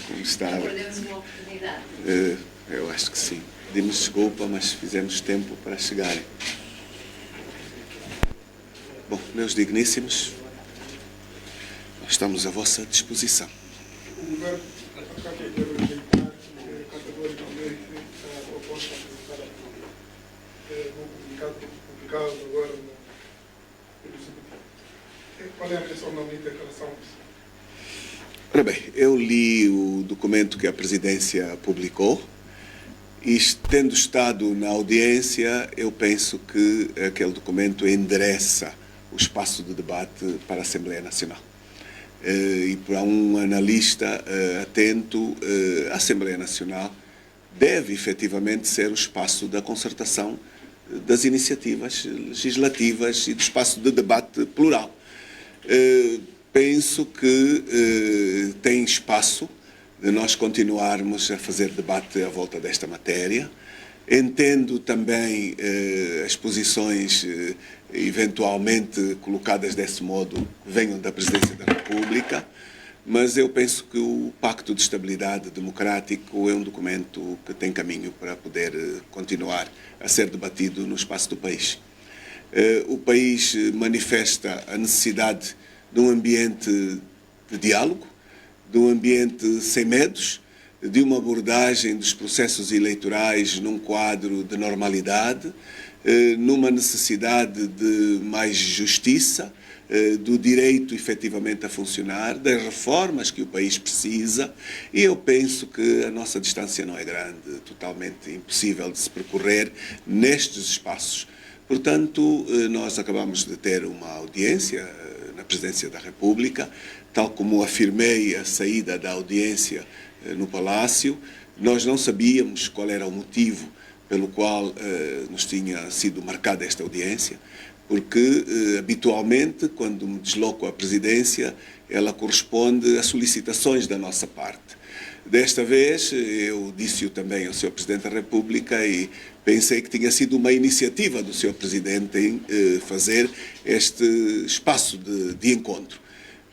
Como estava. Perdemos uma oportunidade. Eu acho que sim. Pedimos desculpa, mas fizemos tempo para chegarem. Bom, meus digníssimos, nós estamos à vossa disposição. O governo acaba de rejeitar categoricamente a proposta apresentada num comunicado publicado agora pelo Executivo. Qual é a reação da UNITA em relação a isso? Ora bem, eu li o documento que a Presidência publicou e, tendo estado na audiência, eu penso que aquele documento endereça o espaço de debate para a Assembleia Nacional. E para um analista atento, a Assembleia Nacional deve efetivamente ser o espaço da concertação das iniciativas legislativas e do espaço de debate plural. Penso que tem espaço de nós continuarmos a fazer debate à volta desta matéria. Entendo também as posições eventualmente colocadas desse modo venham da Presidência da República, mas eu penso que o Pacto de Estabilidade Democrático é um documento que tem caminho para poder continuar a ser debatido no espaço do país. O país manifesta a necessidade de um ambiente de diálogo, de um ambiente sem medos, de uma abordagem dos processos eleitorais num quadro de normalidade, numa necessidade de mais justiça, do direito efetivamente a funcionar, das reformas que o país precisa, e eu penso que a nossa distância não é grande, totalmente impossível de se percorrer nestes espaços. Portanto, nós acabamos de ter uma audiência na Presidência da República, tal como afirmei a saída da audiência no Palácio. Nós não sabíamos qual era o motivo pelo qual nos tinha sido marcada esta audiência, porque habitualmente, quando me desloco à Presidência, ela corresponde a solicitações da nossa parte. Desta vez, eu disse-o também ao Sr. Presidente da República e pensei que tinha sido uma iniciativa do Sr. Presidente em fazer este espaço de encontro.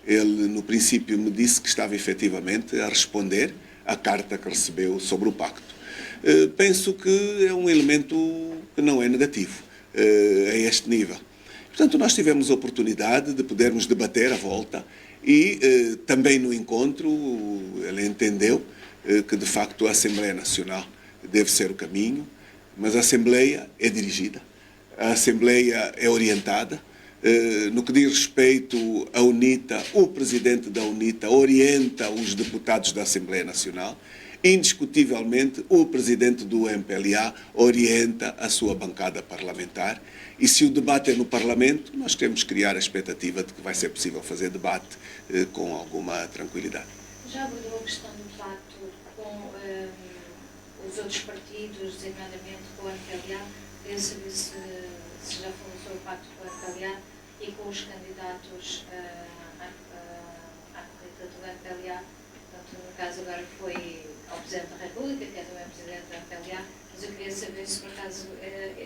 Ele, no princípio, me disse que estava efetivamente a responder à carta que recebeu sobre o pacto. Penso que é um elemento que não é negativo a este nível. Portanto, nós tivemos a oportunidade de podermos debater à volta e também no encontro ele entendeu que, de facto, a Assembleia Nacional deve ser o caminho, mas a Assembleia é dirigida, a Assembleia é orientada. No que diz respeito à UNITA, o Presidente da UNITA orienta os deputados da Assembleia Nacional. Indiscutivelmente, o Presidente do MPLA orienta a sua bancada parlamentar. E se o debate é no Parlamento, nós queremos criar a expectativa de que vai ser possível fazer debate com alguma tranquilidade. Já abordou a questão do pacto com os outros partidos, designadamente com o MPLA? Queria saber se já falou sobre o pacto com o MPLA e com os candidatos à corrida do MPLA. Portanto, no caso agora foi ao Presidente da República, que é também Presidente da MPLA, mas eu queria saber se por acaso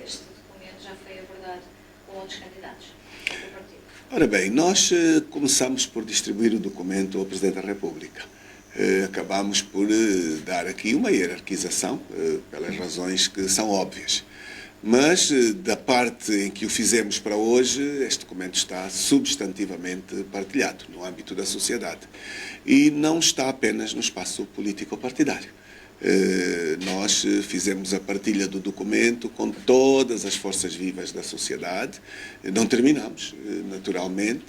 este documento já foi abordado com outros candidatos do partido. Ora bem, nós começamos por distribuir o documento ao Presidente da República. Acabamos por dar aqui uma hierarquização, pelas razões que são óbvias. Mas, da parte em que o fizemos para hoje, este documento está substantivamente partilhado no âmbito da sociedade. E não está apenas no espaço político-partidário. Nós fizemos a partilha do documento com todas as forças vivas da sociedade. Não terminamos, naturalmente.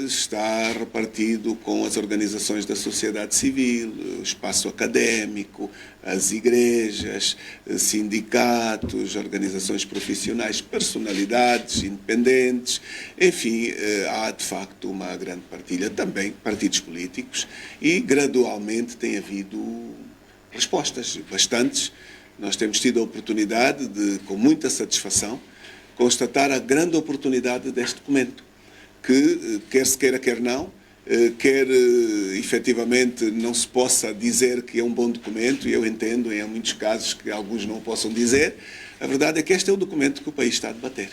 Está repartido com as organizações da sociedade civil, o espaço académico, as igrejas, sindicatos, organizações profissionais, personalidades independentes. Enfim, há de facto uma grande partilha, também partidos políticos, e gradualmente tem havido respostas, bastantes. Nós temos tido a oportunidade de, com muita satisfação, constatar a grande oportunidade deste documento, que, quer se queira, quer não, quer efetivamente não se possa dizer que é um bom documento, e eu entendo em muitos casos que alguns não o possam dizer, a verdade é que este é o documento que o país está a debater.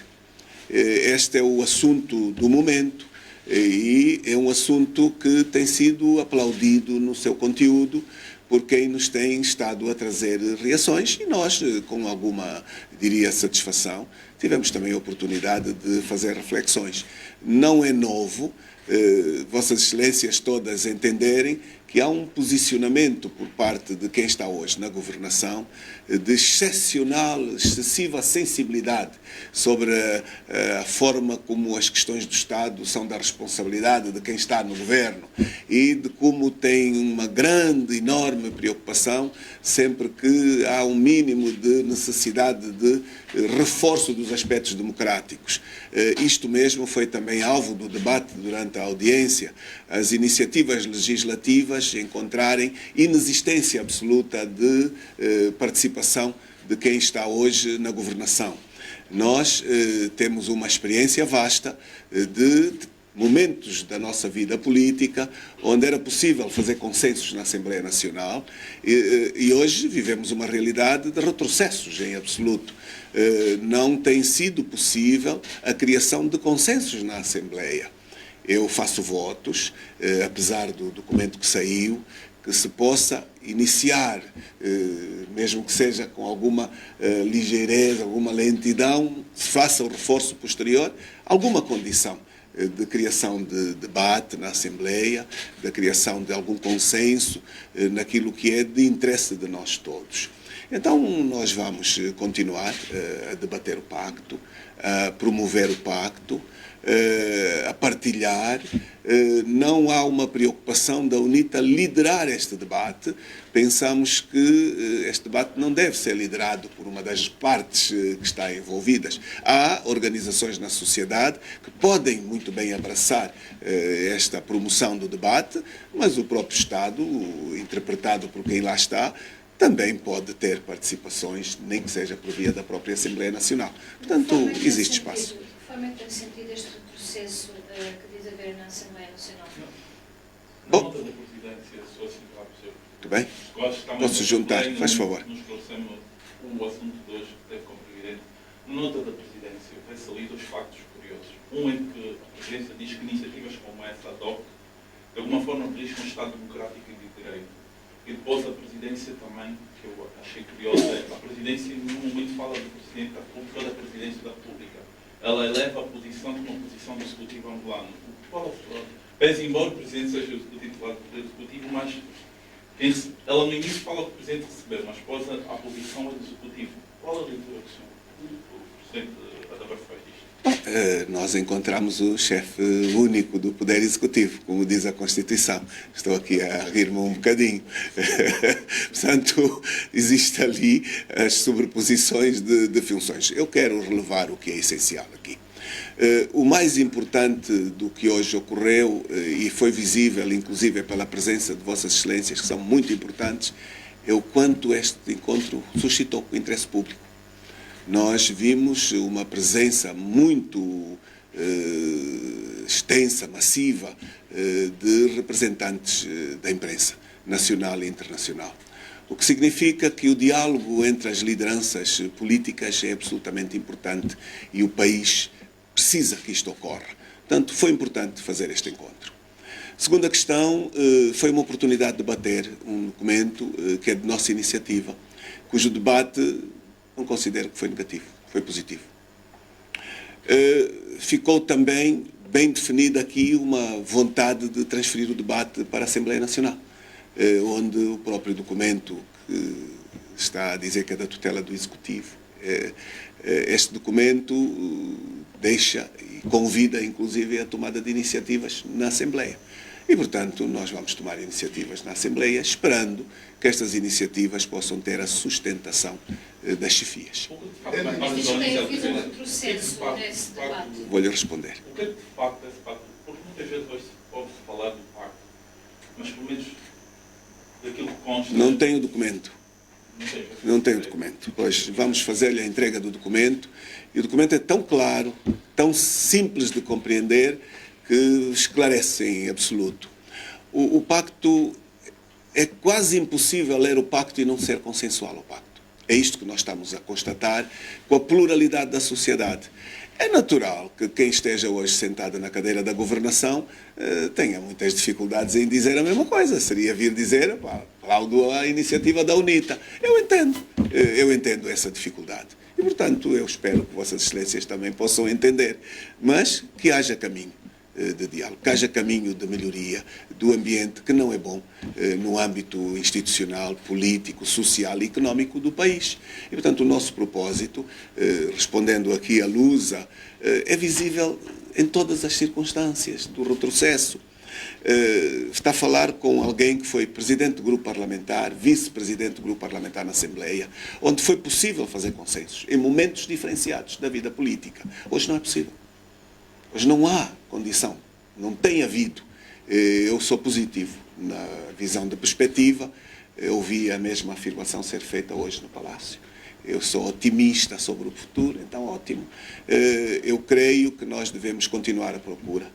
Este é o assunto do momento, E é um assunto que tem sido aplaudido no seu conteúdo por quem nos tem estado a trazer reações e nós, com alguma, diria, satisfação, tivemos também a oportunidade de fazer reflexões. Não é novo, Vossas Excelências todas entenderem que há um posicionamento por parte de quem está hoje na governação de excessiva sensibilidade sobre a forma como as questões do Estado são da responsabilidade de quem está no governo e de como tem uma grande, enorme preocupação sempre que há um mínimo de necessidade de reforço dos aspectos democráticos. Isto mesmo foi também alvo do debate durante a audiência, as iniciativas legislativas encontrarem inexistência absoluta de participação de quem está hoje na governação. Nós temos uma experiência vasta de momentos da nossa vida política onde era possível fazer consensos na Assembleia Nacional e hoje vivemos uma realidade de retrocessos em absoluto. Não tem sido possível a criação de consensos na Assembleia. Eu faço votos, apesar do documento que saiu, que se possa iniciar, mesmo que seja com alguma ligeireza, alguma lentidão, se faça o reforço posterior, alguma condição de criação de debate na Assembleia, da criação de algum consenso naquilo que é de interesse de nós todos. Então, nós vamos continuar a debater o pacto, a promover o pacto, a partilhar. Não há uma preocupação da UNITA liderar este debate. Pensamos que este debate não deve ser liderado por uma das partes que está envolvidas. Há organizações na sociedade que podem muito bem abraçar esta promoção do debate, mas o próprio Estado, interpretado por quem lá está, também pode ter participações, nem que seja por via da própria Assembleia Nacional. Portanto, existe espaço. De que forma é que tem sentido este retrocesso que diz haver na Assembleia Nacional? Na nota da presidência, se fosse muito bem. Posso juntar, faz favor. Nos trouxemos o assunto de hoje, que teve como presidente. Na nota da presidência, vê-se ali dois factos curiosos. Um é que a presidência diz que iniciativas como essa, a DOC, de alguma forma beliscam um Estado democrático e de direito. E depois a presidência também, que eu achei curiosa, a presidência em nenhum momento fala do Presidente da República ou da Presidência da República. Ela eleva a posição como uma posição do Executivo angolano. Pese embora o Presidente seja o titular do Poder Executivo, mas ela no início fala que o Presidente recebeu, mas depois a posição é do Executivo. Qual a leitura que o Presidente Adaber fez disto? Nós encontramos o chefe único do Poder Executivo, como diz a Constituição. Estou aqui a rir-me um bocadinho. Portanto, existe ali as sobreposições de funções. Eu quero relevar o que é essencial aqui. O mais importante do que hoje ocorreu, e foi visível inclusive pela presença de Vossas Excelências, que são muito importantes, é o quanto este encontro suscitou o interesse público. Nós vimos uma presença muito extensa, massiva, de representantes da imprensa nacional e internacional. O que significa que o diálogo entre as lideranças políticas é absolutamente importante e o país precisa que isto ocorra. Portanto, foi importante fazer este encontro. Segunda questão, foi uma oportunidade de debater um documento que é de nossa iniciativa, cujo debate não considero que foi negativo, foi positivo. Ficou também bem definida aqui uma vontade de transferir o debate para a Assembleia Nacional, onde o próprio documento que está a dizer que é da tutela do Executivo, este documento deixa e convida, inclusive, a tomada de iniciativas na Assembleia. E, portanto, nós vamos tomar iniciativas na Assembleia, esperando que estas iniciativas possam ter a sustentação das chefias. Mas isto tem havido um retrocesso nesse debate. Vou-lhe responder. O que é que de facto é esse pacto? Porque muitas vezes pode-se falar do pacto, mas pelo menos daquilo que consta... Não tenho documento. Não tenho documento. Pois vamos fazer-lhe a entrega do documento, e o documento é tão claro, tão simples de compreender, que esclarece em absoluto. O pacto, é quase impossível ler o pacto e não ser consensual o pacto. É isto que nós estamos a constatar com a pluralidade da sociedade. É natural que quem esteja hoje sentado na cadeira da governação tenha muitas dificuldades em dizer a mesma coisa. Seria vir dizer, pá, aplaudo a iniciativa da UNITA. Eu entendo essa dificuldade. E, portanto, eu espero que Vossas Excelências também possam entender. Mas que haja caminho de diálogo, que haja caminho de melhoria do ambiente que não é bom no âmbito institucional, político, social e económico do país. E, portanto, o nosso propósito, respondendo aqui à Lusa, é visível em todas as circunstâncias do retrocesso. Está a falar com alguém que foi presidente do grupo parlamentar, vice-presidente do grupo parlamentar na Assembleia, onde foi possível fazer consensos em momentos diferenciados da vida política. Hoje não é possível. Hoje não há condição, não tem havido. Eu sou positivo na visão de perspectiva, eu ouvi a mesma afirmação ser feita hoje no Palácio. Eu sou otimista sobre o futuro, então ótimo. Eu creio que nós devemos continuar a procura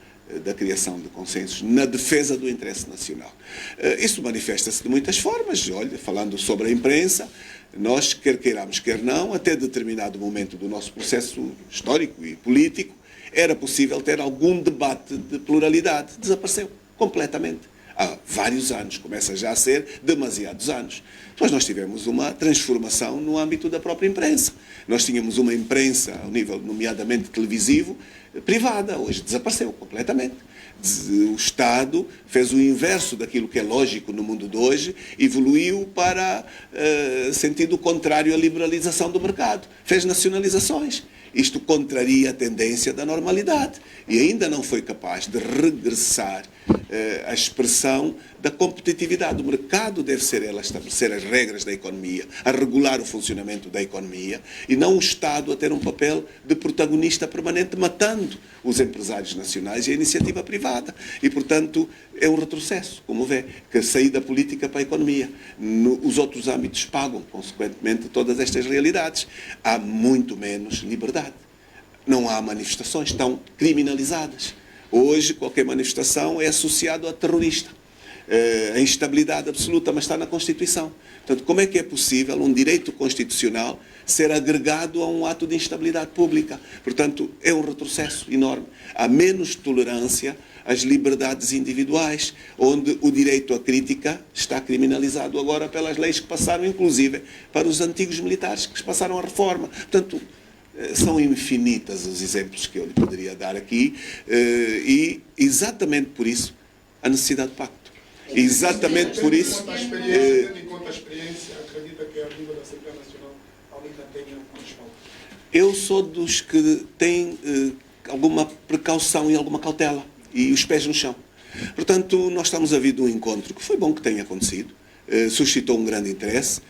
da criação de consensos na defesa do interesse nacional. Isso manifesta-se de muitas formas. Olha, falando sobre a imprensa, nós, quer queiramos, quer não, até determinado momento do nosso processo histórico e político, era possível ter algum debate de pluralidade. Desapareceu completamente. Há vários anos, começa já a ser demasiados anos. Depois nós tivemos uma transformação no âmbito da própria imprensa. Nós tínhamos uma imprensa, ao nível nomeadamente televisivo, privada. Hoje desapareceu completamente. O Estado fez o inverso daquilo que é lógico no mundo de hoje, evoluiu para sentido contrário à liberalização do mercado. Fez nacionalizações. Isto contraria a tendência da normalidade e ainda não foi capaz de regressar a expressão da competitividade. O mercado deve ser ele a estabelecer as regras da economia, a regular o funcionamento da economia e não o Estado a ter um papel de protagonista permanente, matando os empresários nacionais e a iniciativa privada. E, portanto, é um retrocesso, como vê, que a saída política para a economia. Os outros âmbitos pagam, consequentemente, todas estas realidades. Há muito menos liberdade. Não há manifestações, estão criminalizadas. Hoje, qualquer manifestação é associada a terrorista. A instabilidade absoluta, mas está na Constituição. Portanto, como é que é possível um direito constitucional ser agregado a um ato de instabilidade pública? Portanto, é um retrocesso enorme. Há menos tolerância às liberdades individuais, onde o direito à crítica está criminalizado agora pelas leis que passaram, inclusive, para os antigos militares que passaram a reforma. Portanto, são infinitas os exemplos que eu lhe poderia dar aqui e, exatamente por isso, a necessidade de pacto. Exatamente por isso... Tendo em conta a experiência, acredita que a nível da Assembleia Nacional a UNITA tenha um respaldo? Eu sou dos que têm alguma precaução e alguma cautela e os pés no chão. Portanto, nós estamos a vir de um encontro que foi bom que tenha acontecido, suscitou um grande interesse.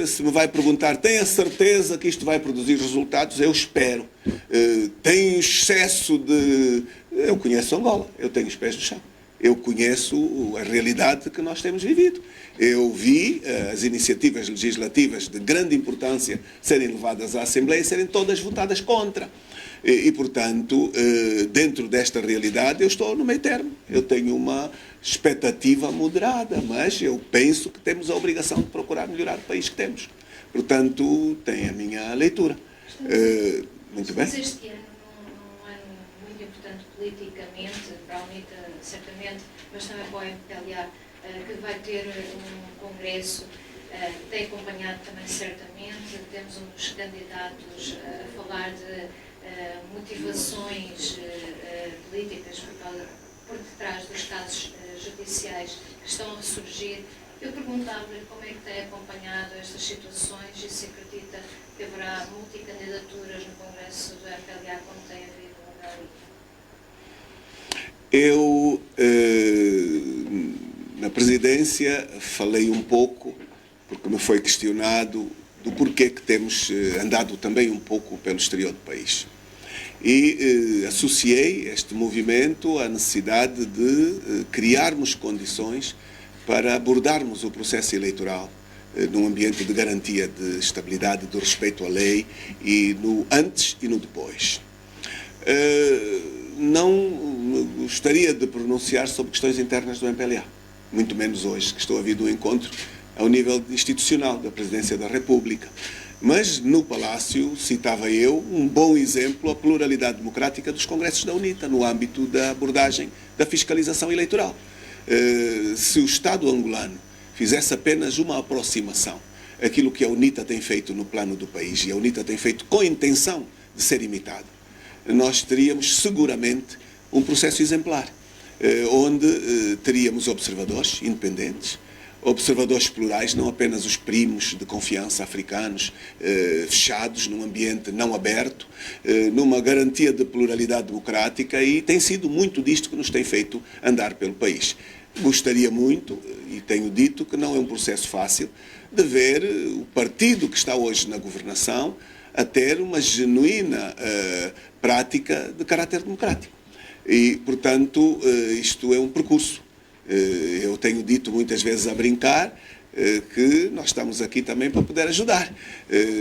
Se me vai perguntar, tem a certeza que isto vai produzir resultados? Eu espero. Tem excesso de... Eu conheço Angola, eu tenho os pés no chão. Eu conheço a realidade que nós temos vivido. Eu vi as iniciativas legislativas de grande importância serem levadas à Assembleia e serem todas votadas contra. E, portanto, dentro desta realidade, eu estou no meio termo. Eu tenho uma expectativa moderada, mas eu penso que temos a obrigação de procurar melhorar o país que temos. Portanto, tem a minha leitura. Muito bem. Mas este ano é um ano muito importante politicamente, para a UNITA, certamente, mas também para o MPLA, que vai ter um congresso, tem acompanhado também certamente, temos um dos candidatos a falar de motivações políticas por detrás dos casos judiciais que estão a ressurgir. Eu perguntava-lhe como é que tem acompanhado estas situações e se acredita que haverá multicandidaturas no Congresso do MPLA como tem havido no Gali. Eu, na presidência, falei um pouco, porque me foi questionado, do porquê que temos andado também um pouco pelo exterior do país. E associei este movimento à necessidade de criarmos condições para abordarmos o processo eleitoral num ambiente de garantia de estabilidade, de respeito à lei, e no antes e no depois. Não gostaria de pronunciar sobre questões internas do MPLA, muito menos hoje, que estou a vir do encontro ao nível institucional da Presidência da República. Mas no Palácio, citava eu, um bom exemplo a pluralidade democrática dos congressos da UNITA, no âmbito da abordagem da fiscalização eleitoral. Se o Estado angolano fizesse apenas uma aproximação àquilo que a UNITA tem feito no plano do país, e a UNITA tem feito com a intenção de ser imitado, nós teríamos seguramente um processo exemplar, onde teríamos observadores independentes, observadores plurais, não apenas os primos de confiança africanos, fechados num ambiente não aberto, numa garantia de pluralidade democrática, e tem sido muito disto que nos tem feito andar pelo país. Gostaria muito, e tenho dito que não é um processo fácil, de ver o partido que está hoje na governação a ter uma genuína prática de caráter democrático. E, portanto, isto é um percurso. Eu tenho dito muitas vezes a brincar que nós estamos aqui também para poder ajudar.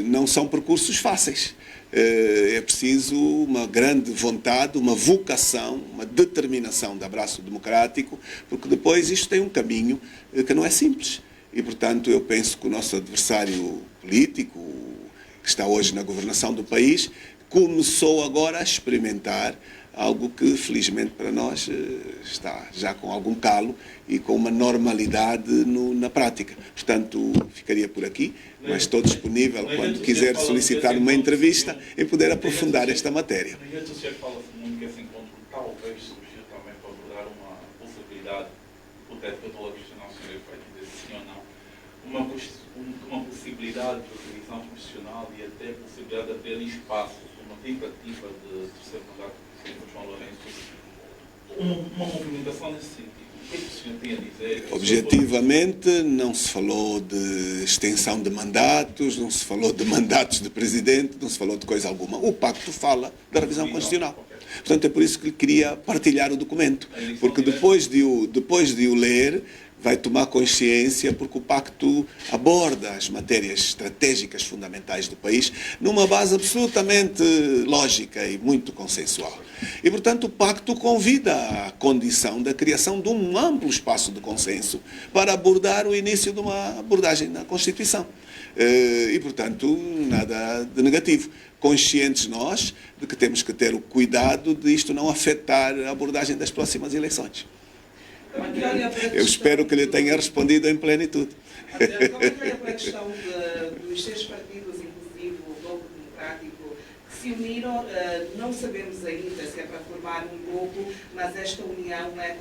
Não são percursos fáceis. É preciso uma grande vontade, uma vocação, uma determinação de abraço democrático, porque depois isto tem um caminho que não é simples. E, portanto, eu penso que o nosso adversário político, que está hoje na governação do país, começou agora a experimentar algo que, felizmente para nós, está já com algum calo e com uma normalidade na prática. Portanto, ficaria por aqui, mas estou disponível, quando quiser solicitar uma entrevista, em poder aprofundar esta matéria. Na rede social fala-se muito que esse encontro talvez surgiu também para abordar uma possibilidade hipotética, estou a questionar se é feito desse sim ou não, uma possibilidade de revisão constitucional e até a possibilidade de abrir espaço, uma tentativa de terceiro mandato do João Lourenço, uma movimentação nesse sentido. O que é que o senhor tem a dizer? Objetivamente, não se falou de extensão de mandatos, não se falou de mandatos de presidente, não se falou de coisa alguma. O pacto fala da revisão constitucional. Portanto, é por isso que lhe queria partilhar o documento, porque depois de o ler, vai tomar consciência, porque o pacto aborda as matérias estratégicas fundamentais do país numa base absolutamente lógica e muito consensual. E, portanto, o pacto convida à condição da criação de um amplo espaço de consenso para abordar o início de uma abordagem na Constituição. E, portanto, nada de negativo. Conscientes nós de que temos que ter o cuidado de isto não afetar a abordagem das próximas eleições. Eu espero que lhe tenha respondido em plenitude. Como é que é a questão dos 6 partidos, inclusive o Bloco Democrático, que se uniram? Não sabemos ainda se é para formar um bloco, mas esta união é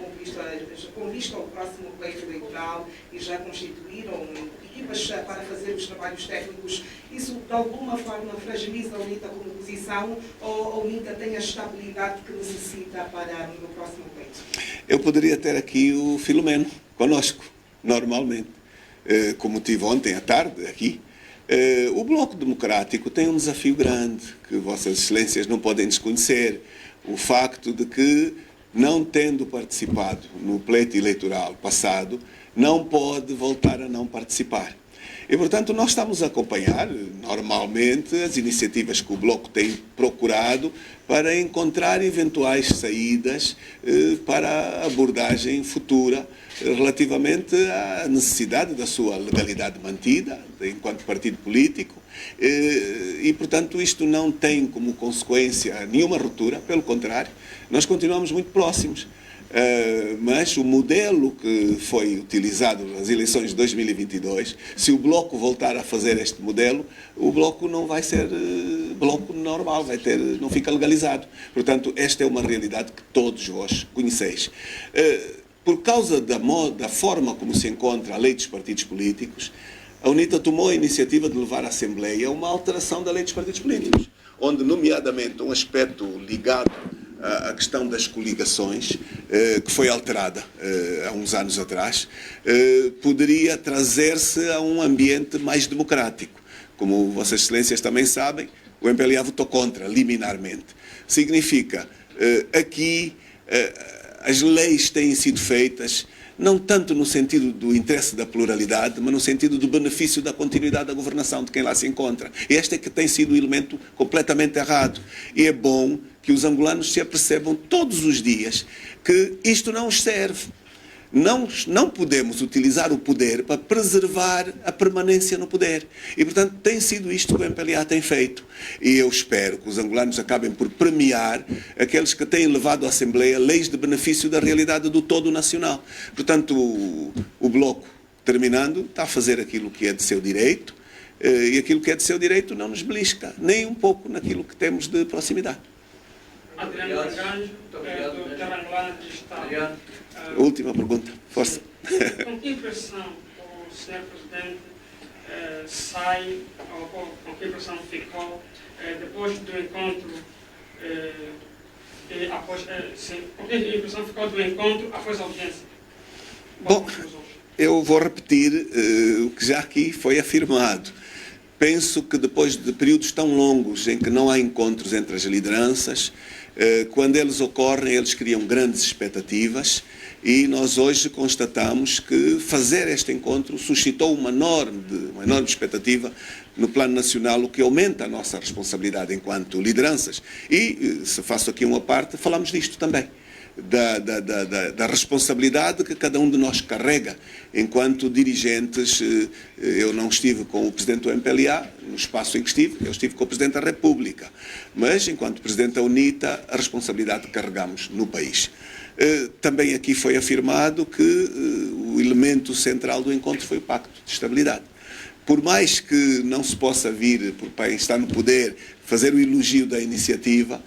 com vista ao próximo pleito eleitoral e já constituíram equipas para fazer os trabalhos técnicos. Isso, de alguma forma, fragiliza a UNITA como posição, ou a UNITA tem a estabilidade que necessita para no próximo pleito? Eu poderia ter aqui o Filomeno conosco, normalmente, como tive ontem à tarde aqui. O Bloco Democrático tem um desafio grande, que Vossas Excelências não podem desconhecer. O facto de que, não tendo participado no pleito eleitoral passado, não pode voltar a não participar. E, portanto, nós estamos a acompanhar, normalmente, as iniciativas que o Bloco tem procurado para encontrar eventuais saídas para a abordagem futura relativamente à necessidade da sua legalidade mantida enquanto partido político. E, portanto, isto não tem como consequência nenhuma ruptura, pelo contrário, nós continuamos muito próximos. Mas o modelo que foi utilizado nas eleições de 2022, se o Bloco voltar a fazer este modelo, o Bloco não vai ser Bloco normal, não fica legalizado. Portanto, esta é uma realidade que todos vós conheceis. Por causa da forma como se encontra a lei dos partidos políticos, a UNITA tomou a iniciativa de levar à Assembleia uma alteração da lei dos partidos políticos, onde, nomeadamente, um aspecto ligado à questão das coligações, que foi alterada há uns anos atrás, poderia trazer-se a um ambiente mais democrático. Como Vossas Excelências também sabem, o MPLA votou contra, liminarmente. Significa, aqui, as leis têm sido feitas não tanto no sentido do interesse da pluralidade, mas no sentido do benefício da continuidade da governação de quem lá se encontra. Este é que tem sido o elemento completamente errado. E é bom que os angolanos se apercebam todos os dias que isto não os serve. não podemos utilizar o poder para preservar a permanência no poder. E, portanto, tem sido isto que o MPLA tem feito. E eu espero que os angolanos acabem por premiar aqueles que têm levado à Assembleia leis de benefício da realidade do todo nacional. Portanto, o Bloco, terminando, está a fazer aquilo que é de seu direito, e aquilo que é de seu direito não nos belisca, nem um pouco naquilo que temos de proximidade. Adriano Magalhães, do Terra Angolana Digital. Última pergunta, força. Com que impressão o Sr. Presidente sai, ou com que impressão ficou depois do encontro, com que impressão ficou do encontro após a audiência? Bom, eu vou repetir o que já aqui foi afirmado. Penso que depois de períodos tão longos em que não há encontros entre as lideranças, quando eles ocorrem, eles criam grandes expectativas e nós hoje constatamos que fazer este encontro suscitou uma enorme expectativa no plano nacional, o que aumenta a nossa responsabilidade enquanto lideranças. E, se faço aqui uma parte, falamos disto também. Da responsabilidade que cada um de nós carrega enquanto dirigentes. Eu não estive com o Presidente do MPLA no espaço em que estive, eu estive com o Presidente da República, mas enquanto Presidente da UNITA a responsabilidade que carregamos no país. Também aqui foi afirmado que o elemento central do encontro foi o Pacto de Estabilidade. Por mais que não se possa vir, por quem está no poder, fazer o elogio da iniciativa,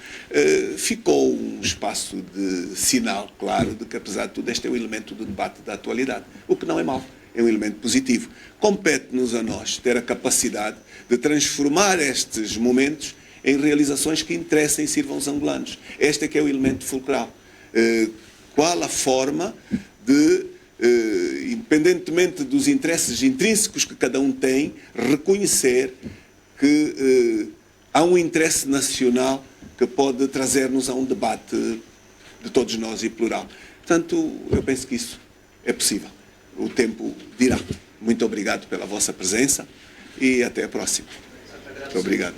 ficou um espaço de sinal claro de que, apesar de tudo, este é o elemento do debate da atualidade. O que não é mau, é um elemento positivo. Compete-nos a nós ter a capacidade de transformar estes momentos em realizações que interessem e sirvam aos angolanos. Este é que é o elemento fulcral. Qual a forma de, independentemente dos interesses intrínsecos que cada um tem, reconhecer que há um interesse nacional que pode trazer-nos a um debate de todos nós e plural. Portanto, eu penso que isso é possível. O tempo dirá. Muito obrigado pela vossa presença e até a próxima. Muito obrigado.